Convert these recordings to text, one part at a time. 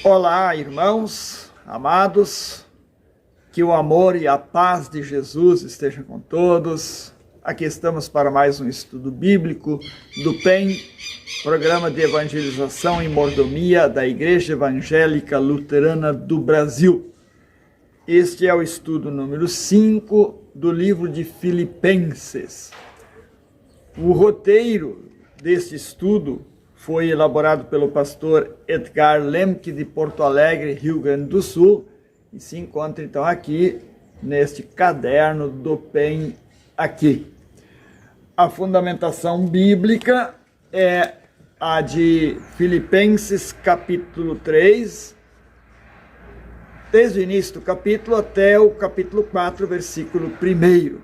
Olá, irmãos, amados, que o amor e a paz de Jesus estejam com todos. Aqui estamos para mais um estudo bíblico do PEN, Programa de Evangelização e Mordomia da Igreja Evangélica Luterana do Brasil. Este é o estudo número 5 do livro de Filipenses. O roteiro deste estudo foi elaborado pelo pastor Edgar Lemke, de Porto Alegre, Rio Grande do Sul, e se encontra então aqui neste caderno do PEN aqui. A fundamentação bíblica é a de Filipenses capítulo 3, desde o início do capítulo até o capítulo 4, versículo 1.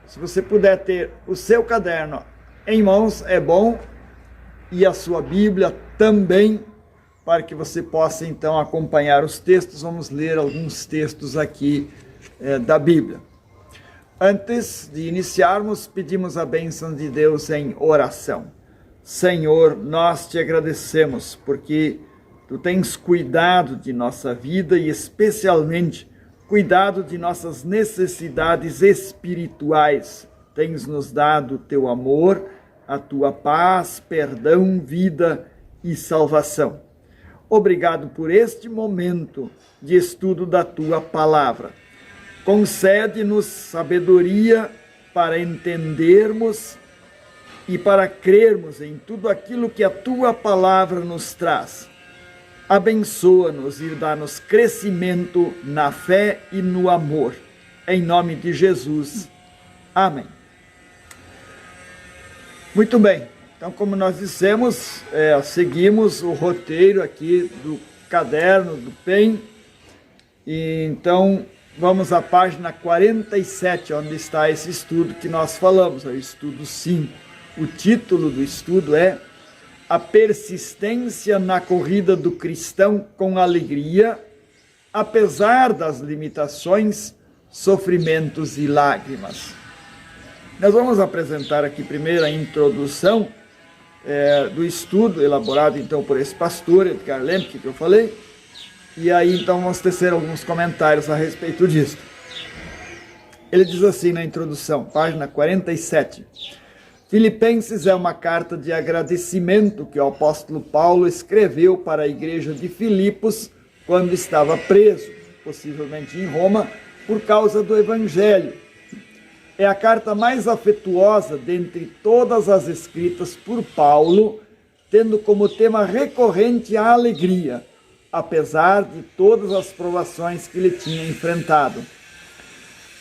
Se você puder ter o seu caderno em mãos, é bom, e a sua Bíblia também, para que você possa então acompanhar os textos. Vamos ler alguns textos aqui da Bíblia. Antes de iniciarmos, pedimos a bênção de Deus em oração. Senhor, nós te agradecemos porque tu tens cuidado de nossa vida e especialmente cuidado de nossas necessidades espirituais. Tens nos dado o teu amor, a tua paz, perdão, vida e salvação. Obrigado por este momento de estudo da tua palavra. Concede-nos sabedoria para entendermos e para crermos em tudo aquilo que a tua palavra nos traz. Abençoa-nos e dá-nos crescimento na fé e no amor. Em nome de Jesus. Amém. Muito bem, então como nós dissemos, seguimos o roteiro aqui do caderno do PEN, e então vamos à página 47, onde está esse estudo que nós falamos, é o estudo 5. O título do estudo é A Persistência na Corrida do Cristão com Alegria, apesar das limitações, sofrimentos e lágrimas. Nós vamos apresentar aqui primeiro a introdução do estudo, elaborado então por esse pastor, Edgar Lemke, que eu falei, e aí então vamos tecer alguns comentários a respeito disso. Ele diz assim na introdução, página 47, Filipenses é uma carta de agradecimento que o apóstolo Paulo escreveu para a igreja de Filipos quando estava preso, possivelmente em Roma, por causa do evangelho. É a carta mais afetuosa dentre todas as escritas por Paulo, tendo como tema recorrente a alegria, apesar de todas as provações que ele tinha enfrentado.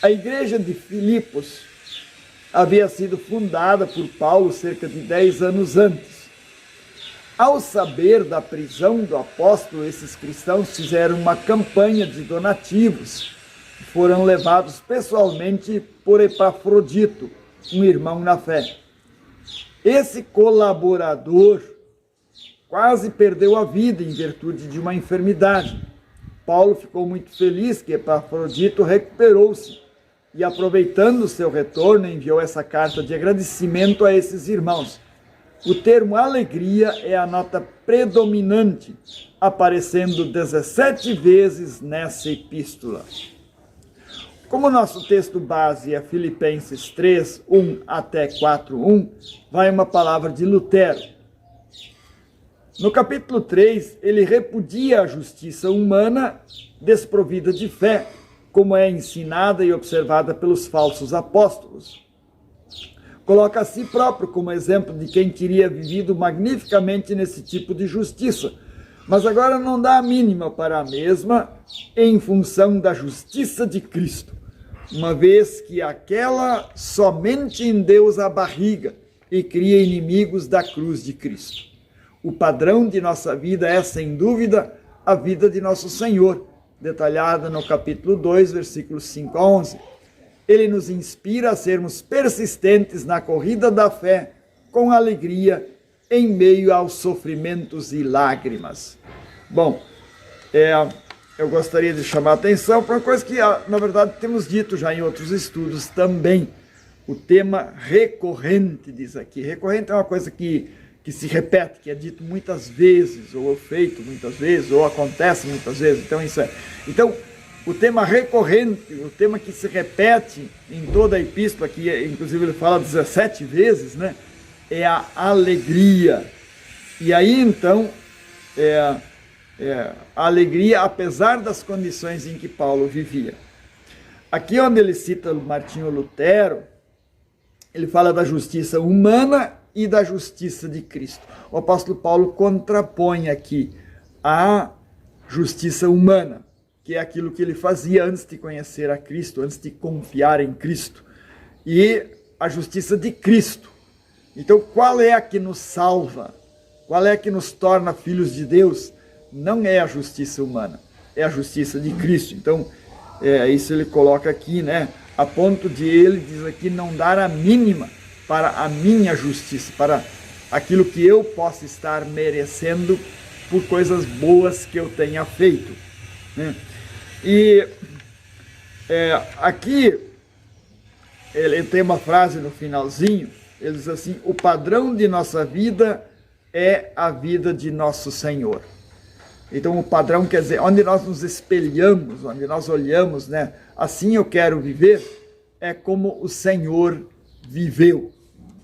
A igreja de Filipos havia sido fundada por Paulo cerca de 10 anos antes. Ao saber da prisão do apóstolo, esses cristãos fizeram uma campanha de donativos, foram levados pessoalmente por Epafrodito, um irmão na fé. Esse colaborador quase perdeu a vida em virtude de uma enfermidade. Paulo ficou muito feliz que Epafrodito recuperou-se e, aproveitando o seu retorno, enviou essa carta de agradecimento a esses irmãos. O termo alegria é a nota predominante, aparecendo 17 vezes nessa epístola. Como o nosso texto base é Filipenses 3, 1 até 4, 1, vai uma palavra de Lutero. No capítulo 3, ele repudia a justiça humana desprovida de fé, como é ensinada e observada pelos falsos apóstolos. Coloca a si próprio como exemplo de quem teria vivido magnificamente nesse tipo de justiça, mas agora não dá a mínima para a mesma em função da justiça de Cristo, uma vez que aquela somente Deus a barriga e cria inimigos da cruz de Cristo. O padrão de nossa vida é, sem dúvida, a vida de nosso Senhor, detalhada no capítulo 2, versículos 5 a 11. Ele nos inspira a sermos persistentes na corrida da fé, com alegria, em meio aos sofrimentos e lágrimas. Bom, eu gostaria de chamar a atenção para uma coisa que, na verdade, temos dito já em outros estudos também. O tema recorrente, diz aqui. Recorrente é uma coisa que que se repete, que é dito muitas vezes, ou é feito muitas vezes, ou acontece muitas vezes. Então, isso é. Então, o tema recorrente, o tema que se repete em toda a epístola, que inclusive ele fala 17 vezes, né? É a alegria. E aí, então, a alegria, apesar das condições em que Paulo vivia. Aqui onde ele cita Martinho Lutero, ele fala da justiça humana e da justiça de Cristo. O apóstolo Paulo contrapõe aqui a justiça humana, que é aquilo que ele fazia antes de conhecer a Cristo, antes de confiar em Cristo, e a justiça de Cristo. Então, qual é a que nos salva? Qual é a que nos torna filhos de Deus? Não é a justiça humana, é a justiça de Cristo. Então, isso ele coloca aqui, né? A ponto de ele, diz aqui, não dar a mínima para a minha justiça, para aquilo que eu possa estar merecendo por coisas boas que eu tenha feito, né? E aqui ele tem uma frase no finalzinho, ele diz assim: o padrão de nossa vida é a vida de nosso Senhor. Então o padrão quer dizer, onde nós nos espelhamos, onde nós olhamos, né? Assim eu quero viver, é como o Senhor viveu,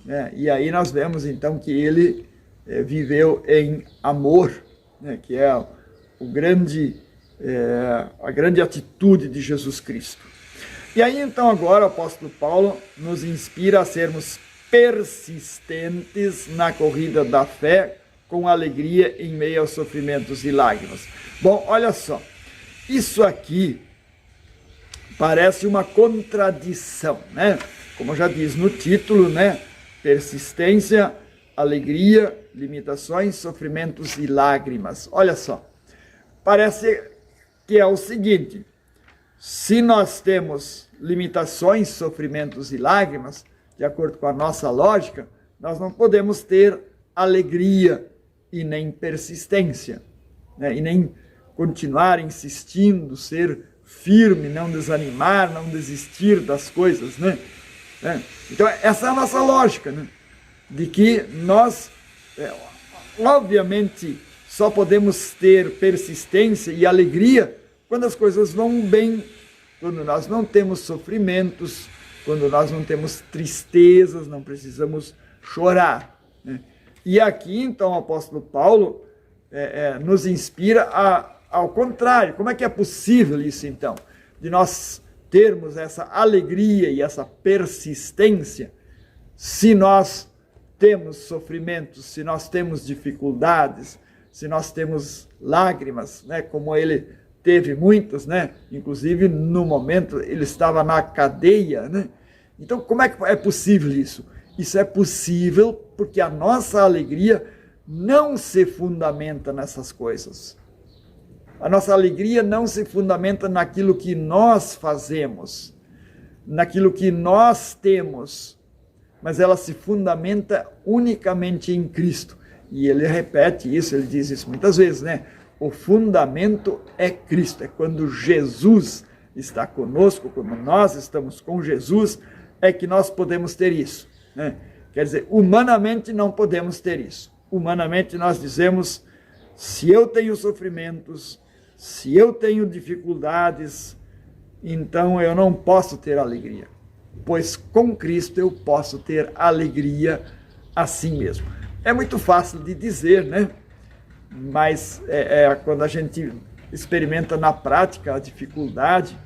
né? E aí nós vemos então que ele viveu em amor, né? Que é a grande atitude de Jesus Cristo. E aí então agora o apóstolo Paulo nos inspira a sermos persistentes na corrida da fé, com alegria em meio aos sofrimentos e lágrimas. Bom, olha só, isso aqui parece uma contradição, né? Como já diz no título, né? Persistência, alegria, limitações, sofrimentos e lágrimas. Olha só, parece que é o seguinte: se nós temos limitações, sofrimentos e lágrimas, de acordo com a nossa lógica, nós não podemos ter alegria e nem persistência, né? E nem continuar insistindo, ser firme, não desanimar, não desistir das coisas, né? Então essa é a nossa lógica, né? De que nós, obviamente, só podemos ter persistência e alegria quando as coisas vão bem, quando nós não temos sofrimentos, quando nós não temos tristezas, não precisamos chorar, né? E aqui, então, o apóstolo Paulo nos inspira ao contrário. Como é que é possível isso, então? De nós termos essa alegria e essa persistência se nós temos sofrimentos, se nós temos dificuldades, se nós temos lágrimas, né? Como ele teve muitas, né? Inclusive, no momento, ele estava na cadeia, né? Então, como é que é possível isso? Isso é possível porque a nossa alegria não se fundamenta nessas coisas. A nossa alegria não se fundamenta naquilo que nós fazemos, naquilo que nós temos, mas ela se fundamenta unicamente em Cristo. E ele repete isso, ele diz isso muitas vezes, né? O fundamento é Cristo, é quando Jesus está conosco, quando nós estamos com Jesus, é que nós podemos ter isso, né? Quer dizer, humanamente não podemos ter isso. Humanamente nós dizemos, se eu tenho sofrimentos, se eu tenho dificuldades, então eu não posso ter alegria. Pois com Cristo eu posso ter alegria assim mesmo. É muito fácil de dizer, né? Mas quando a gente experimenta na prática a dificuldade,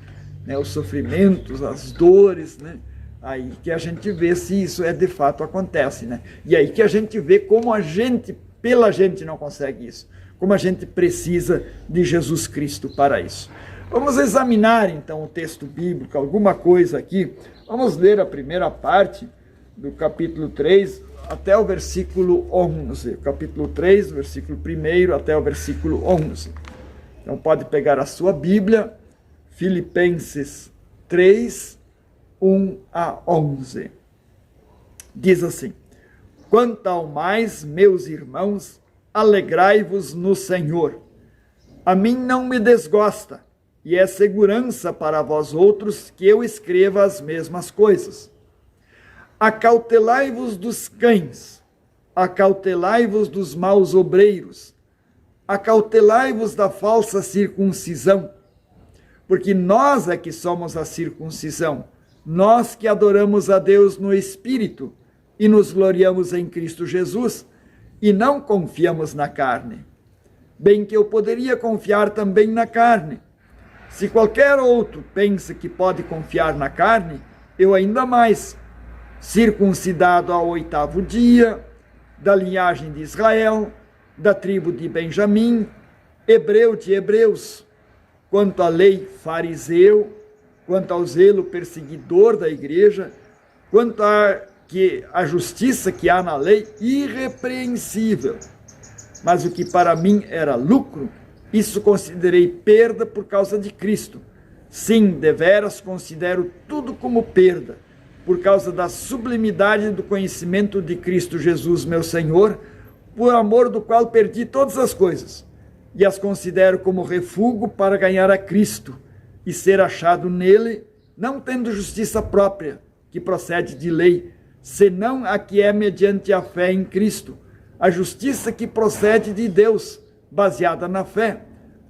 né, os sofrimentos, as dores, né? Aí que a gente vê se isso de fato acontece, né? E aí que a gente vê como a gente, pela gente não consegue isso, como a gente precisa de Jesus Cristo para isso. Vamos examinar então o texto bíblico, alguma coisa aqui. Vamos ler a primeira parte do capítulo 3 até o versículo 11. Capítulo 3, versículo 1 até o versículo 11. Então pode pegar a sua Bíblia, Filipenses 3, 1 a 11. Diz assim: quanto ao mais, meus irmãos, alegrai-vos no Senhor. A mim não me desgosta, e é segurança para vós outros que eu escreva as mesmas coisas. Acautelai-vos dos cães, acautelai-vos dos maus obreiros, acautelai-vos da falsa circuncisão, porque nós é que somos a circuncisão, nós que adoramos a Deus no Espírito e nos gloriamos em Cristo Jesus e não confiamos na carne. Bem que eu poderia confiar também na carne. Se qualquer outro pensa que pode confiar na carne, eu ainda mais, circuncidado ao 8º dia, da linhagem de Israel, da tribo de Benjamim, hebreu de hebreus, quanto à lei, fariseu, quanto ao zelo, perseguidor da igreja, quanto a justiça que há na lei, irrepreensível. Mas o que para mim era lucro, isso considerei perda por causa de Cristo. Sim, deveras considero tudo como perda, por causa da sublimidade do conhecimento de Cristo Jesus, meu Senhor, por amor do qual perdi todas as coisas, e as considero como refúgio para ganhar a Cristo, e ser achado nele, não tendo justiça própria, que procede de lei, senão a que é mediante a fé em Cristo, a justiça que procede de Deus, baseada na fé,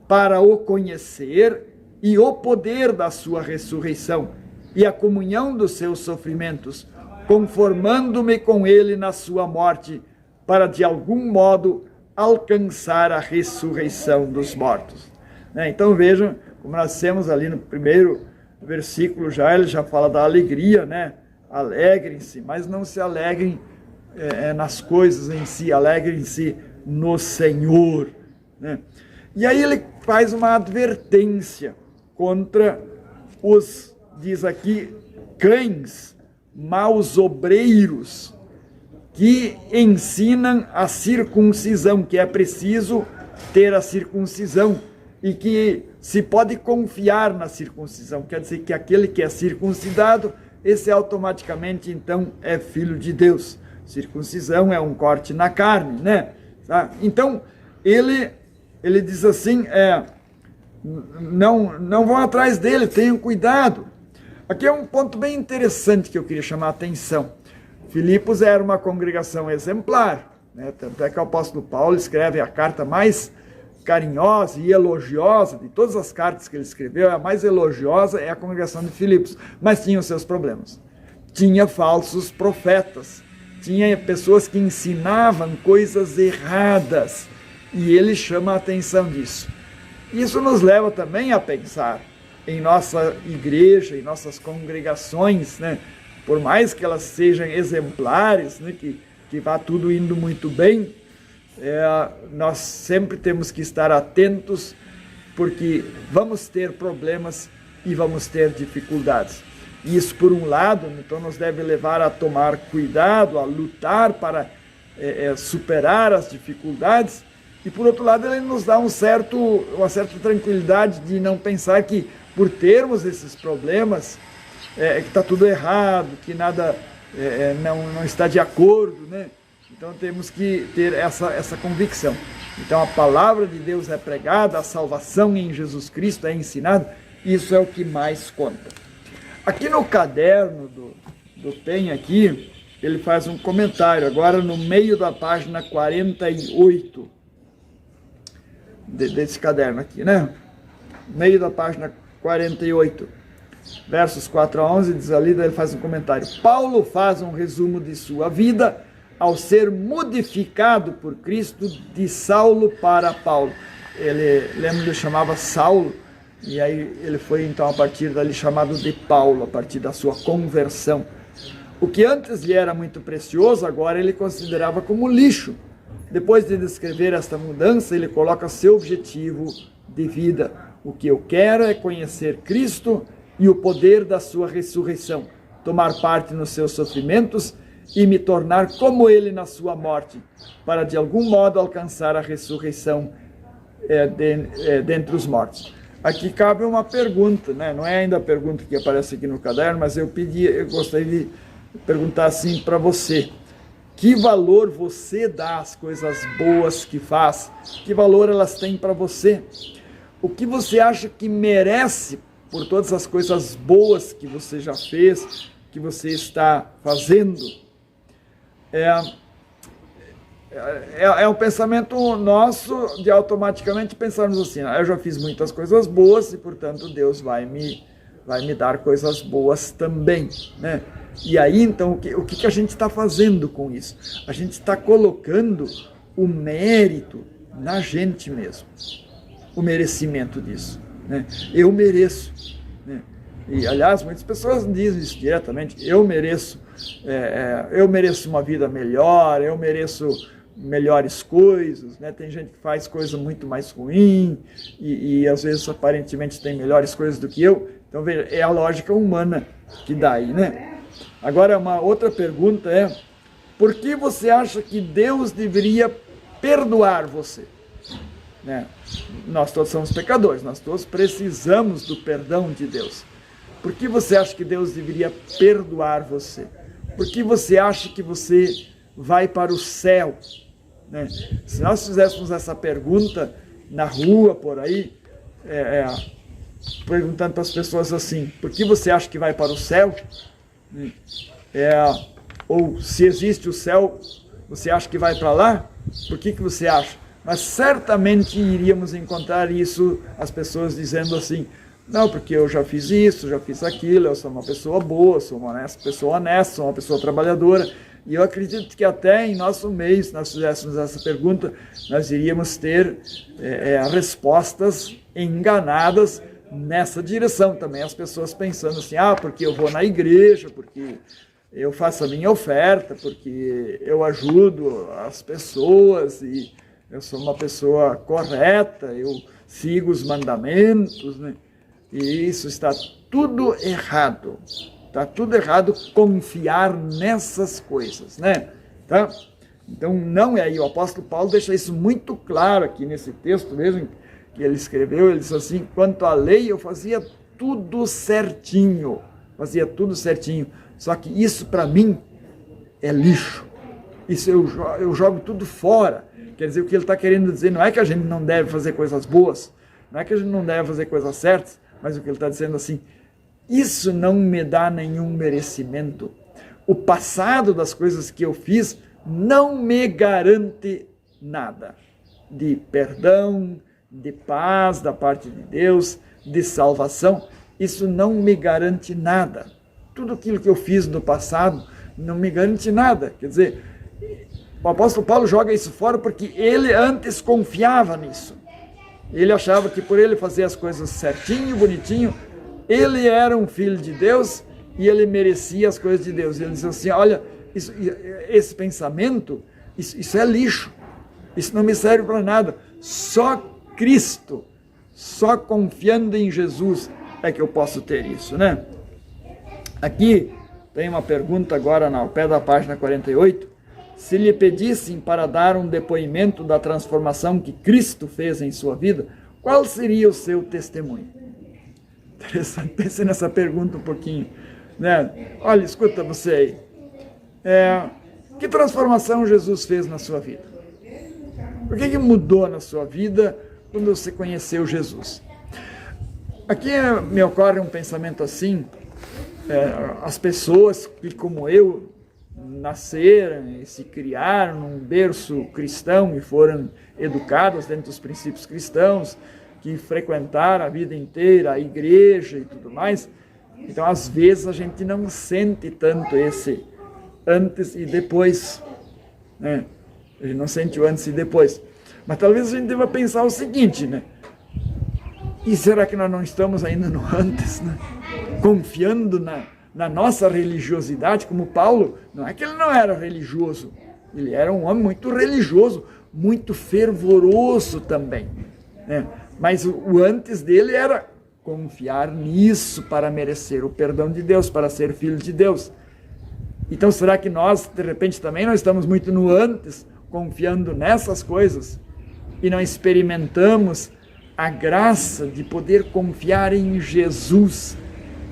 para o conhecer e o poder da sua ressurreição e a comunhão dos seus sofrimentos, conformando-me com ele na sua morte, para de algum modo alcançar a ressurreição dos mortos. Então vejam, como nós temos ali no primeiro versículo ele já fala da alegria, alegrem-se, mas não se alegrem nas coisas em si, alegrem-se no Senhor. E aí ele faz uma advertência contra os, diz aqui, cães, maus obreiros, que ensinam a circuncisão, que é preciso ter a circuncisão e que se pode confiar na circuncisão. Quer dizer que aquele que é circuncidado, esse automaticamente então é filho de Deus. Circuncisão é um corte na carne, Então, ele diz assim, não vão atrás dele, tenham cuidado. Aqui é um ponto bem interessante que eu queria chamar a atenção. Filipos era uma congregação exemplar, tanto é que o apóstolo Paulo escreve a carta mais carinhosa e elogiosa de todas as cartas que ele escreveu, a mais elogiosa é a congregação de Filipos, mas tinha os seus problemas. Tinha falsos profetas, tinha pessoas que ensinavam coisas erradas, e ele chama a atenção disso. Isso nos leva também a pensar em nossa igreja, em nossas congregações, por mais que elas sejam exemplares, que vá tudo indo muito bem, nós sempre temos que estar atentos, porque vamos ter problemas e vamos ter dificuldades. E isso, por um lado, então nos deve levar a tomar cuidado, a lutar para superar as dificuldades, e por outro lado ele nos dá uma certa tranquilidade de não pensar que por termos esses problemas, que está tudo errado, que nada não está de acordo, Então temos que ter essa convicção. Então a palavra de Deus é pregada, a salvação em Jesus Cristo é ensinada, isso é o que mais conta. Aqui no caderno do PEN aqui, ele faz um comentário, agora no meio da página 48, desse caderno aqui, meio da página 48, versos 4 a 11, diz ali, ele faz um comentário. Paulo faz um resumo de sua vida ao ser modificado por Cristo de Saulo para Paulo. Ele chamava Saulo, e aí ele foi então a partir dali chamado de Paulo, a partir da sua conversão. O que antes lhe era muito precioso, agora ele considerava como lixo. Depois de descrever esta mudança, ele coloca seu objetivo de vida. O que eu quero é conhecer Cristo e o poder da sua ressurreição, tomar parte nos seus sofrimentos e me tornar como ele na sua morte, para de algum modo alcançar a ressurreição dentre os mortos. Aqui cabe uma pergunta, não é ainda a pergunta que aparece aqui no caderno, mas eu gostaria de perguntar assim para você: que valor você dá às coisas boas que faz? Que valor elas têm para você? O que você acha que merece por todas as coisas boas que você já fez, que você está fazendo? é um pensamento nosso de automaticamente pensarmos assim, eu já fiz muitas coisas boas e, portanto, Deus vai me dar coisas boas também, né? E aí, então, o que a gente está fazendo com isso? A gente está colocando o mérito na gente mesmo, o merecimento disso, né? Eu mereço, né? E, aliás, muitas pessoas dizem isso diretamente, eu mereço uma vida melhor, eu mereço melhores coisas, né? Tem gente que faz coisa muito mais ruim e às vezes aparentemente tem melhores coisas do que eu. Então, veja, é a lógica humana que dá aí, né? Agora, uma outra pergunta é, por que você acha que Deus deveria perdoar você? Né? Nós todos somos pecadores, nós todos precisamos do perdão de Deus. Por que você acha que Deus deveria perdoar você? Por que você acha que você vai para o céu? Né? Se nós fizéssemos essa pergunta na rua, por aí, perguntando para as pessoas assim, por que você acha que vai para o céu? Ou se existe o céu, você acha que vai para lá? Por que você acha? Mas certamente iríamos encontrar isso, as pessoas dizendo assim, não, porque eu já fiz isso, já fiz aquilo, eu sou uma pessoa boa, sou uma pessoa honesta, sou uma pessoa trabalhadora. E eu acredito que até em nosso meio, se nós fizéssemos essa pergunta, nós iríamos ter respostas enganadas nessa direção também. As pessoas pensando assim, porque eu vou na igreja, porque eu faço a minha oferta, porque eu ajudo as pessoas e eu sou uma pessoa correta, eu sigo os mandamentos, né? E isso está tudo errado. Está tudo errado confiar nessas coisas, né? Tá? Então, não é aí. O apóstolo Paulo deixa isso muito claro aqui nesse texto mesmo que ele escreveu. Ele disse assim, quanto à lei, eu fazia tudo certinho. Fazia tudo certinho. Só que isso, para mim, é lixo. Isso eu jogo tudo fora. Quer dizer, o que ele está querendo dizer não é que a gente não deve fazer coisas boas, não é que a gente não deve fazer coisas certas, mas o que ele está dizendo assim, isso não me dá nenhum merecimento. O passado das coisas que eu fiz não me garante nada de perdão, de paz da parte de Deus, de salvação. Isso não me garante nada. Tudo aquilo que eu fiz no passado não me garante nada. Quer dizer, o apóstolo Paulo joga isso fora porque ele antes confiava nisso. Ele achava que por ele fazer as coisas certinho, bonitinho, ele era um filho de Deus e ele merecia as coisas de Deus. Ele disse assim, olha, esse pensamento, isso é lixo, isso não me serve para nada. Só Cristo, só confiando em Jesus é que eu posso ter isso, né? Aqui tem uma pergunta agora ao pé da página 48. Se lhe pedissem para dar um depoimento da transformação que Cristo fez em sua vida, qual seria o seu testemunho? Interessante, pense nessa pergunta um pouquinho, né? Olha, escuta você aí, que transformação Jesus fez na sua vida? O que mudou na sua vida quando você conheceu Jesus? Aqui me ocorre um pensamento assim, as pessoas que como eu nasceram e se criaram num berço cristão e foram educadas dentro dos princípios cristãos, que frequentaram a vida inteira a igreja e tudo mais, então às vezes a gente não sente tanto esse antes e depois, né? A gente não sente o antes e depois, mas talvez a gente deva pensar o seguinte, né? E será que nós não estamos ainda no antes, né? Confiando na nossa religiosidade, como Paulo, não é que ele não era religioso, ele era um homem muito religioso, muito fervoroso também, né? Mas o antes dele era confiar nisso para merecer o perdão de Deus, para ser filho de Deus. Então será que nós, de repente, também não estamos muito no antes, confiando nessas coisas, e não experimentamos a graça de poder confiar em Jesus,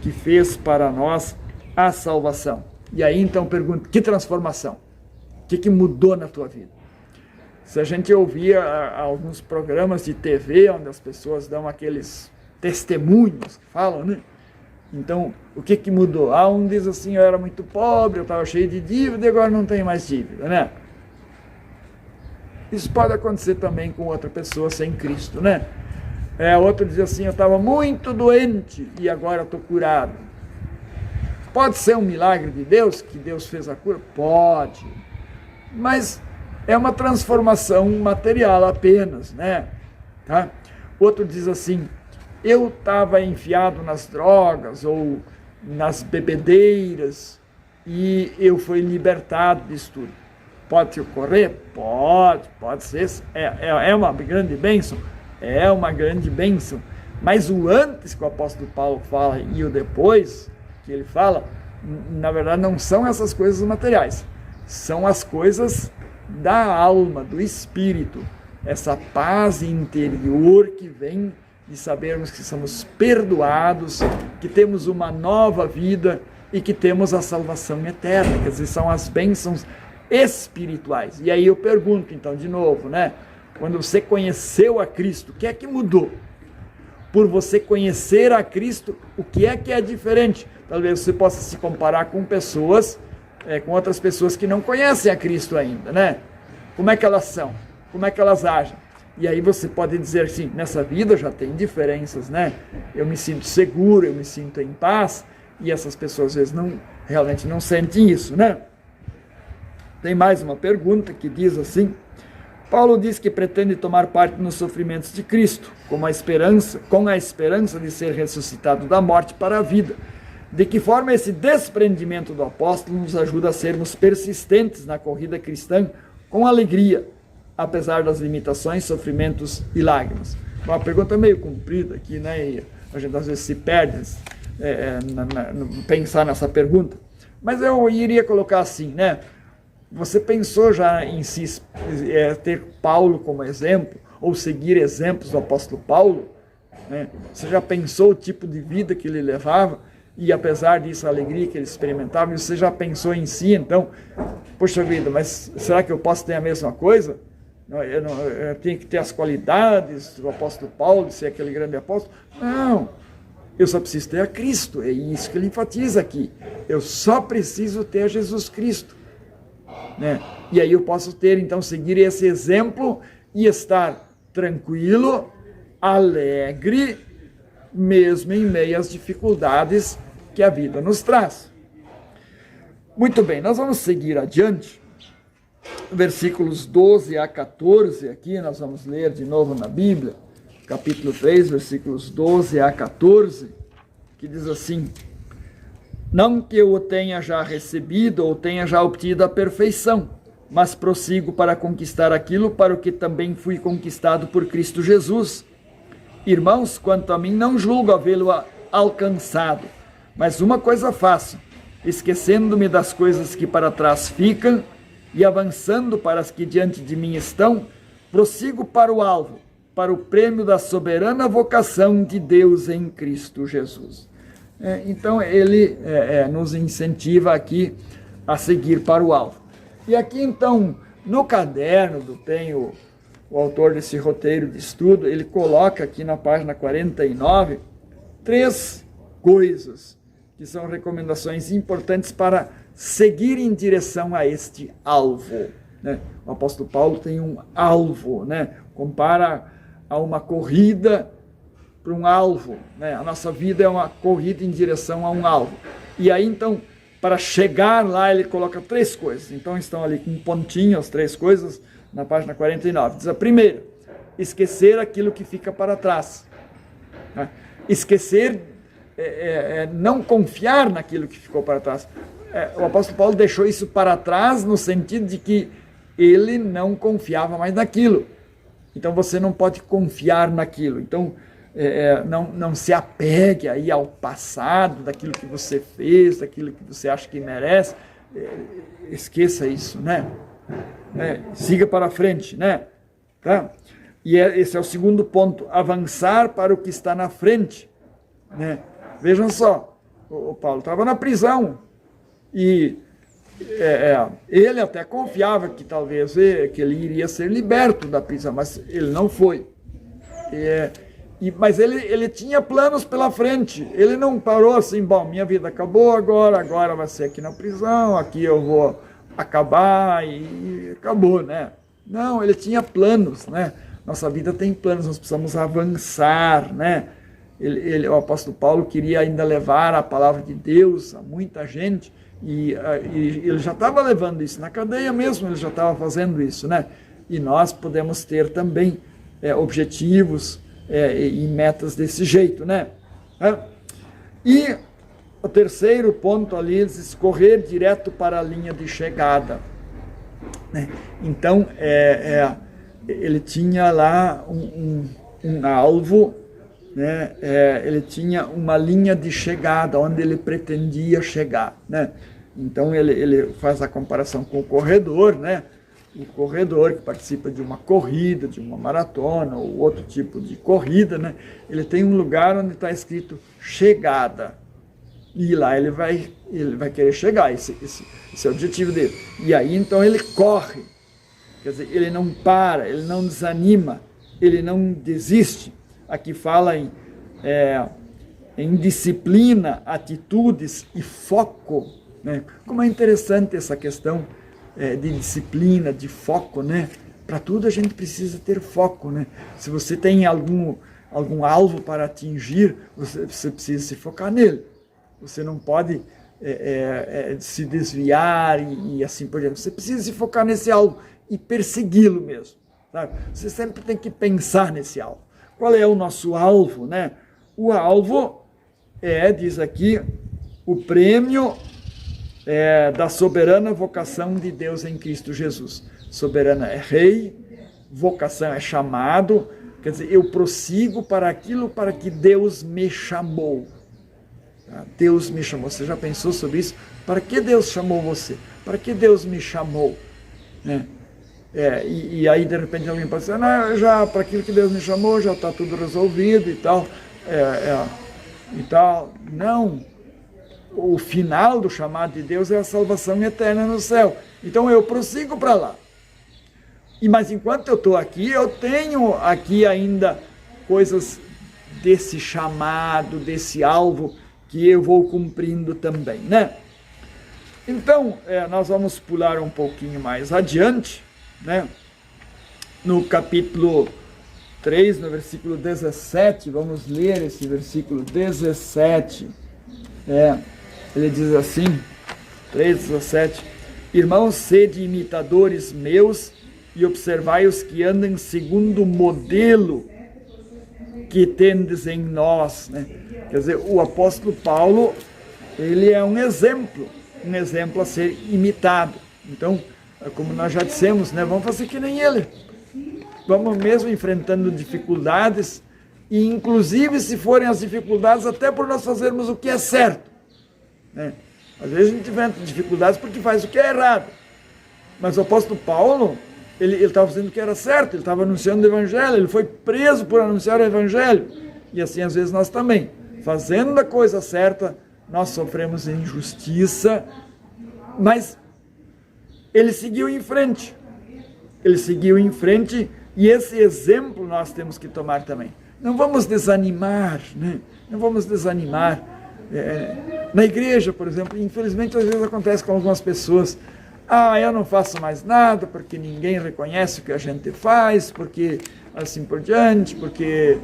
que fez para nós a salvação? E aí então pergunto, que transformação? O que mudou na tua vida? Se a gente ouvia alguns programas de TV, onde as pessoas dão aqueles testemunhos, que falam, né? Então, o que mudou? Um diz assim, eu era muito pobre, eu estava cheio de dívida e agora não tenho mais dívida, né? Isso pode acontecer também com outra pessoa sem Cristo, né? Outro diz assim, eu estava muito doente e agora estou curado. Pode ser um milagre de Deus, que Deus fez a cura? Pode. Mas é uma transformação material apenas, né? Tá? Outro diz assim, eu estava enfiado nas drogas ou nas bebedeiras e eu fui libertado disso tudo. Pode ocorrer? Pode ser. É uma grande bênção? É uma grande bênção. Mas o antes que o apóstolo Paulo fala e o depois que ele fala, na verdade não são essas coisas materiais. São as coisas da alma, do espírito. Essa paz interior que vem de sabermos que somos perdoados, que temos uma nova vida e que temos a salvação eterna. Quer dizer, são as bênçãos espirituais. E aí eu pergunto, então, de novo, né? Quando você conheceu a Cristo, o que é que mudou? Por você conhecer a Cristo, o que é diferente? Talvez você possa se comparar com pessoas, com outras pessoas que não conhecem a Cristo ainda, né? Como é que elas são? Como é que elas agem? E aí você pode dizer assim, nessa vida já tem diferenças, né? Eu me sinto seguro, eu me sinto em paz, e essas pessoas às vezes realmente não sentem isso, né? Tem mais uma pergunta que diz assim, Paulo diz que pretende tomar parte nos sofrimentos de Cristo, com a esperança de ser ressuscitado da morte para a vida. De que forma esse desprendimento do apóstolo nos ajuda a sermos persistentes na corrida cristã com alegria, apesar das limitações, sofrimentos e lágrimas? Uma pergunta meio comprida aqui, né? E a gente às vezes se perde pensar nessa pergunta. Mas eu iria colocar assim, né? Você pensou já em ter Paulo como exemplo, ou seguir exemplos do apóstolo Paulo? Né? Você já pensou o tipo de vida que ele levava? E apesar disso, a alegria que ele experimentava? Você já pensou em si, então, poxa vida, mas será que eu posso ter a mesma coisa? Eu tenho que ter as qualidades do apóstolo Paulo, de ser aquele grande apóstolo? Não, eu só preciso ter a Cristo, é isso que ele enfatiza aqui. Eu só preciso ter Jesus Cristo. Né? E aí eu posso então seguir esse exemplo e estar tranquilo, alegre, mesmo em meio às dificuldades que a vida nos traz. Muito bem, nós vamos seguir adiante, versículos 12 a 14, aqui nós vamos ler de novo na Bíblia, capítulo 3, versículos 12 a 14, que diz assim, não que eu o tenha já recebido ou tenha já obtido a perfeição, mas prossigo para conquistar aquilo para o que também fui conquistado por Cristo Jesus. Irmãos, quanto a mim, não julgo havê-lo alcançado, mas uma coisa faço, esquecendo-me das coisas que para trás ficam e avançando para as que diante de mim estão, prossigo para o alvo, para o prêmio da soberana vocação de Deus em Cristo Jesus. Então ele nos incentiva aqui a seguir para o alvo. E aqui então, no caderno do PEN, o autor desse roteiro de estudo, ele coloca aqui na página 49, 3 coisas que são recomendações importantes para seguir em direção a este alvo. Né? O apóstolo Paulo tem um alvo, né? Compara a uma corrida para um alvo, né? A nossa vida é uma corrida em direção a um alvo. E aí, então, para chegar lá, ele coloca 3 coisas. Então, estão ali com um pontinho as 3 coisas na página 49. Diz a primeira, esquecer aquilo que fica para trás. Né? Esquecer, não confiar naquilo que ficou para trás. O apóstolo Paulo deixou isso para trás no sentido de que ele não confiava mais naquilo. Então, você não pode confiar naquilo. Então, não se apegue aí ao passado, daquilo que você fez, daquilo que você acha que merece, esqueça isso, né? Siga para frente, né? Tá? E esse é o segundo ponto, avançar para o que está na frente, né? Vejam só, o Paulo estava na prisão e ele até confiava que talvez que ele iria ser liberto da prisão, mas ele não foi. Mas ele tinha planos pela frente, ele não parou assim, bom, minha vida acabou agora vai ser aqui na prisão, aqui eu vou acabar e acabou, né? Não, ele tinha planos, né? Nossa vida tem planos, nós precisamos avançar, né? O apóstolo Paulo queria ainda levar a palavra de Deus a muita gente, e ele já estava levando isso, na cadeia mesmo ele já estava fazendo isso, né? E nós podemos ter também objetivos e metas desse jeito, né? E o terceiro ponto ali, eles escorrer direto para a linha de chegada, né? Então, ele tinha lá um alvo, né? Ele tinha uma linha de chegada, onde ele pretendia chegar, né? Então, ele faz a comparação com o corredor, né? O corredor que participa de uma corrida, de uma maratona, ou outro tipo de corrida, né? Ele tem um lugar onde está escrito chegada. E lá ele vai querer chegar, esse é o objetivo dele. E aí então ele corre, quer dizer, ele não para, ele não desanima, ele não desiste. Aqui fala em disciplina, atitudes e foco, né? Como é interessante essa questão de disciplina, de foco, né? Para tudo a gente precisa ter foco, né? Se você tem algum alvo para atingir, você precisa se focar nele. Você não pode se desviar e assim por diante. Você precisa se focar nesse alvo e persegui-lo mesmo, sabe? Você sempre tem que pensar nesse alvo. Qual é o nosso alvo, né? O alvo diz aqui, o prêmio da soberana vocação de Deus em Cristo Jesus. Soberana é rei, vocação é chamado, quer dizer, eu prossigo para aquilo para que Deus me chamou. Deus me chamou. Você já pensou sobre isso? Para que Deus chamou você? Para que Deus me chamou? Né? E aí de repente alguém pode dizer, não, já para aquilo que Deus me chamou já está tudo resolvido e tal. E tal. Não. O final do chamado de Deus é a salvação eterna no céu. Então eu prossigo para lá. Mas enquanto eu estou aqui, eu tenho aqui ainda coisas desse chamado, desse alvo que eu vou cumprindo também, né? Então, nós vamos pular um pouquinho mais adiante, né? No capítulo 3, no versículo 17, vamos ler esse versículo 17. Ele diz assim, 3:17, irmãos, sede imitadores meus e observai os que andam segundo o modelo que tendes em nós, né? Quer dizer, o apóstolo Paulo, ele é um exemplo a ser imitado. Então, como nós já dissemos, né, vamos fazer que nem ele. Vamos mesmo enfrentando dificuldades, e inclusive se forem as dificuldades, até por nós fazermos o que é certo, né? Às vezes a gente enfrenta dificuldades porque faz o que é errado. Mas o apóstolo Paulo, ele estava fazendo o que era certo, ele estava anunciando o evangelho, ele foi preso por anunciar o evangelho. E assim às vezes nós também, fazendo a coisa certa, nós sofremos injustiça, mas ele seguiu em frente. Ele seguiu em frente, e esse exemplo nós temos que tomar também. Não vamos desanimar, né? Não vamos desanimar. Na igreja, por exemplo, infelizmente às vezes acontece com algumas pessoas, eu não faço mais nada porque ninguém reconhece o que a gente faz, porque assim por diante, porque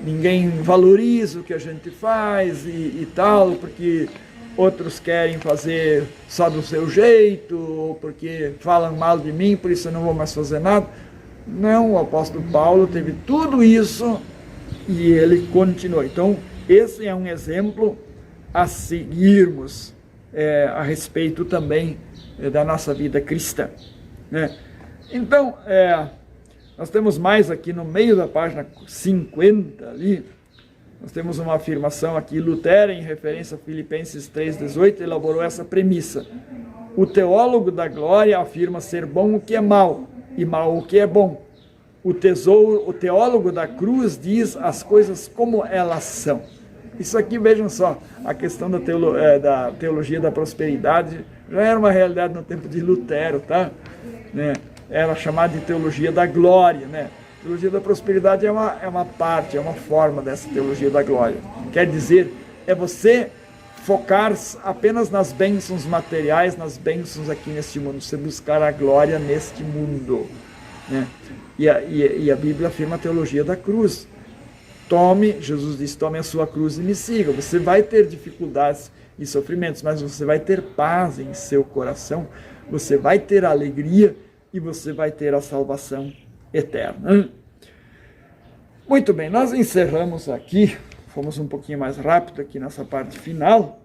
ninguém valoriza o que a gente faz e tal, porque outros querem fazer só do seu jeito, ou porque falam mal de mim, por isso eu não vou mais fazer nada. Não, o apóstolo Paulo teve tudo isso e ele continuou. Então, esse é um exemplo a seguirmos a respeito também da nossa vida cristã, né? Então, nós temos mais aqui no meio da página 50 ali, nós temos uma afirmação aqui, Lutero, em referência a Filipenses 3,18, elaborou essa premissa. O teólogo da glória afirma ser bom o que é mal, e mal o que é bom. O teólogo da cruz diz as coisas como elas são. Isso aqui, vejam só, a questão da teologia da prosperidade já era uma realidade no tempo de Lutero, tá? Né? Era chamada de teologia da glória, né? A teologia da prosperidade é uma parte, é uma forma dessa teologia da glória. Quer dizer, é você focar apenas nas bênçãos materiais, nas bênçãos aqui neste mundo, você buscar a glória neste mundo, né? E a Bíblia afirma a teologia da cruz. Jesus disse, tome a sua cruz e me siga. Você vai ter dificuldades e sofrimentos, mas você vai ter paz em seu coração, você vai ter alegria e você vai ter a salvação eterna. Muito bem, nós encerramos aqui, fomos um pouquinho mais rápido aqui nessa parte final.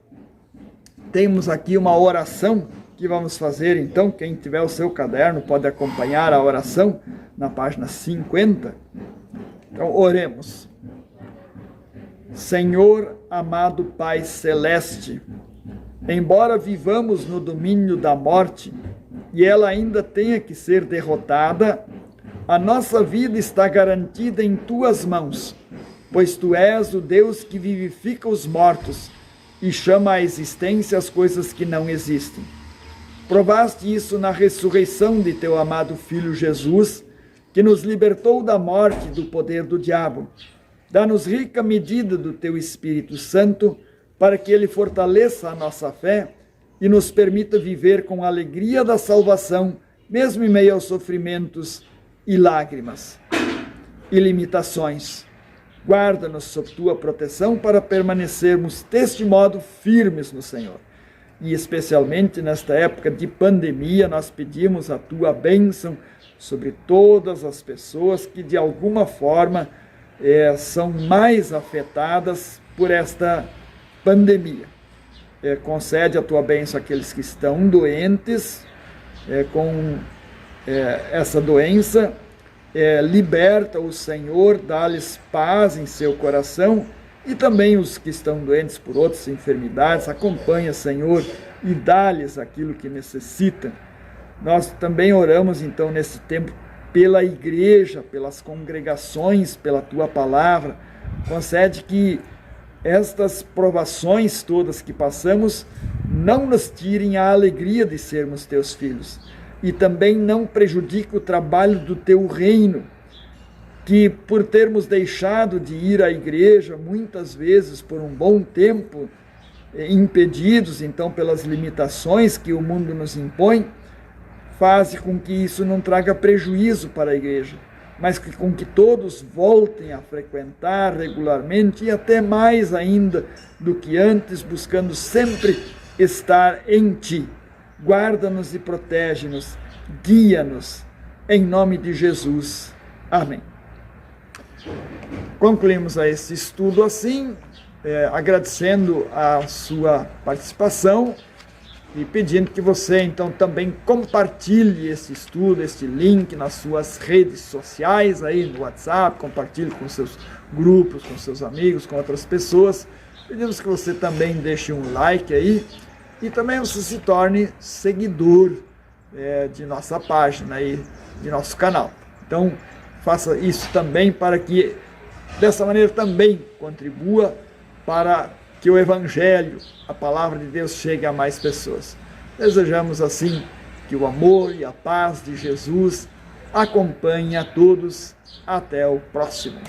Temos aqui uma oração que vamos fazer, então, quem tiver o seu caderno pode acompanhar a oração na página 50. Então, oremos. Senhor, amado Pai Celeste, embora vivamos no domínio da morte e ela ainda tenha que ser derrotada, a nossa vida está garantida em Tuas mãos, pois Tu és o Deus que vivifica os mortos e chama à existência as coisas que não existem. Provaste isso na ressurreição de Teu amado Filho Jesus, que nos libertou da morte e do poder do diabo. Dá-nos rica medida do Teu Espírito Santo, para que Ele fortaleça a nossa fé e nos permita viver com a alegria da salvação, mesmo em meio aos sofrimentos e lágrimas e limitações. Guarda-nos sob Tua proteção para permanecermos deste modo firmes no Senhor. E especialmente nesta época de pandemia, nós pedimos a Tua bênção sobre todas as pessoas que de alguma forma são mais afetadas por esta pandemia. Concede a Tua bênção àqueles que estão doentes com essa doença, liberta o Senhor, dá-lhes paz em seu coração, e também os que estão doentes por outras enfermidades, acompanha, Senhor, e dá-lhes aquilo que necessitam. Nós também oramos, então, nesse tempo, pela igreja, pelas congregações, pela Tua palavra. Concede que estas provações todas que passamos não nos tirem a alegria de sermos Teus filhos, e também não prejudique o trabalho do Teu reino, que por termos deixado de ir à igreja, muitas vezes por um bom tempo, impedidos então pelas limitações que o mundo nos impõe, faz com que isso não traga prejuízo para a igreja, mas com que todos voltem a frequentar regularmente e até mais ainda do que antes, buscando sempre estar em Ti. Guarda-nos e protege-nos, guia-nos, em nome de Jesus. Amém. Concluímos esse estudo assim, agradecendo a sua participação e pedindo que você, então, também compartilhe esse estudo, este link nas suas redes sociais, aí no WhatsApp, compartilhe com seus grupos, com seus amigos, com outras pessoas. Pedimos que você também deixe um like aí e também você se torne seguidor de nossa página aí, de nosso canal. Então, faça isso também para que, dessa maneira, também contribua para que o Evangelho, a palavra de Deus, chegue a mais pessoas. Desejamos assim que o amor e a paz de Jesus acompanhem a todos. Até o próximo.